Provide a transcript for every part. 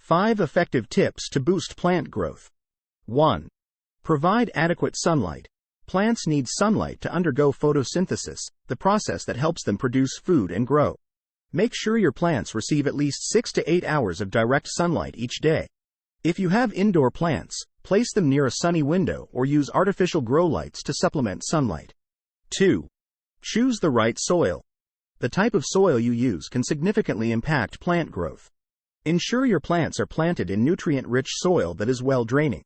5 effective tips to boost plant growth. 1. Provide adequate sunlight. Plants need sunlight to undergo photosynthesis, the process that helps them produce food and grow. Make sure your plants receive at least 6 to 8 hours of direct sunlight each day. If you have indoor plants, place them near a sunny window or use artificial grow lights to supplement sunlight. 2. Choose the right soil. The type of soil you use can significantly impact plant growth. Ensure your plants are planted in nutrient-rich soil that is well-draining.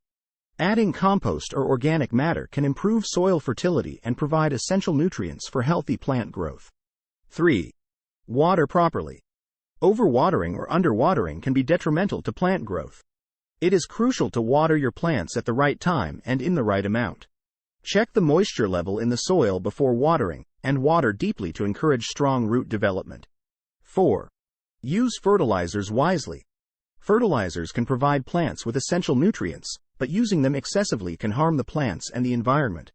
Adding compost or organic matter can improve soil fertility and provide essential nutrients for healthy plant growth. 3. Water properly. Overwatering or underwatering can be detrimental to plant growth. It is crucial to water your plants at the right time and in the right amount. Check the moisture level in the soil before watering, and water deeply to encourage strong root development. 4. Use fertilizers wisely. Fertilizers can provide plants with essential nutrients, but using them excessively can harm the plants and the environment.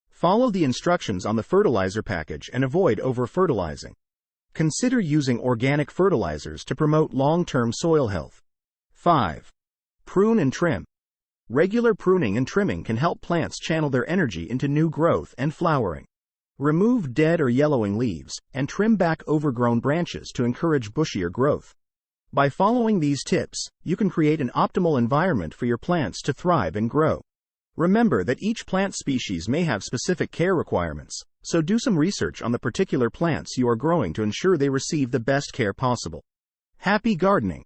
Follow the instructions on the fertilizer package and avoid over-fertilizing. Consider using organic fertilizers to promote long-term soil health. 5. Prune and trim. Regular pruning and trimming can help plants channel their energy into new growth and flowering. Remove dead or yellowing leaves, and trim back overgrown branches to encourage bushier growth. By following these tips, you can create an optimal environment for your plants to thrive and grow. Remember that each plant species may have specific care requirements, so do some research on the particular plants you are growing to ensure they receive the best care possible. Happy gardening!